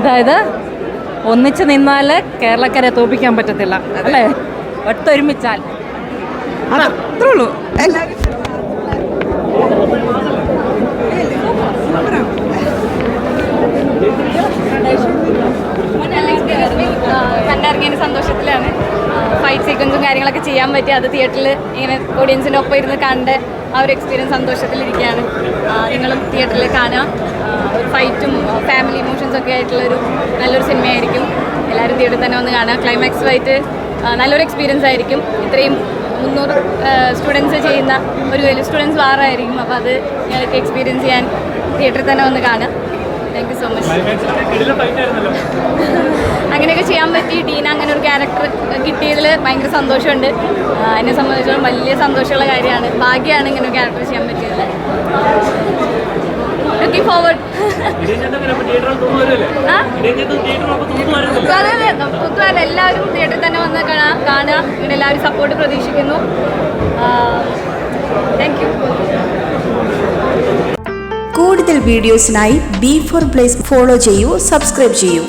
അതായത് ഒന്നിച്ച് നിന്നാൽ കേരളക്കരെ തോപ്പിക്കാൻ പറ്റത്തില്ല അല്ലേ? ഒത്തൊരുമിച്ചാൽ അത്രേ ഉള്ളൂ. എല്ലാവരും കണ്ടിറങ്ങിയ സന്തോഷത്തിലാണ്. ഫൈറ്റ് സീക്വൻസും കാര്യങ്ങളൊക്കെ ചെയ്യാൻ പറ്റി. അത് തിയേറ്ററിൽ ഇങ്ങനെ ഓഡിയൻസിൻ്റെ ഒപ്പം ഇരുന്ന് കണ്ട് ആ ഒരു എക്സ്പീരിയൻസ് സന്തോഷത്തിലിരിക്കുകയാണ്. നിങ്ങളും തിയേറ്ററിൽ കാണുക. ഒരു ഫൈറ്റും ഫാമിലി ഇമോഷൻസും ഒക്കെ ആയിട്ടുള്ളൊരു നല്ലൊരു സിനിമയായിരിക്കും. എല്ലാവരും തിയേറ്ററിൽ തന്നെ വന്ന് കാണുക. ക്ലൈമാക്സ് ഫൈറ്റ് നല്ലൊരു എക്സ്പീരിയൻസ് ആയിരിക്കും. ഇത്രയും 300 സ്റ്റുഡൻസ് ചെയ്യുന്ന ഒരു വലിയ സ്റ്റുഡൻസ് വാറായിരിക്കും. അപ്പോൾ അത് ഞങ്ങൾക്ക് എക്സ്പീരിയൻസ് ചെയ്യാൻ തിയേറ്ററിൽ തന്നെ വന്ന് കാണുക. Thank you so much. അങ്ങനെയൊക്കെ ചെയ്യാൻ പറ്റി. ടീന അങ്ങനെ ഒരു ക്യാരക്ടർ കിട്ടിയതിൽ ഭയങ്കര സന്തോഷമുണ്ട്. എന്നെ സംബന്ധിച്ചിടത്തോളം വലിയ സന്തോഷമുള്ള കാര്യമാണ്. ഭാഗ്യമാണ് ഇങ്ങനെ ഒരു ക്യാരക്ടർ ചെയ്യാൻ പറ്റിയത്. Looking forward. കുത്തുവാല എല്ലാവരും തിയേറ്ററിൽ തന്നെ വന്ന് കാണുക. ഇവിടെ എല്ലാവരും സപ്പോർട്ട് പ്രതീക്ഷിക്കുന്നു. Thank you. കൂടുതൽ വീഡിയോസിനായി B4 Place ഫോളോ ചെയ്യൂ, സബ്സ്ക്രൈബ് ചെയ്യൂ.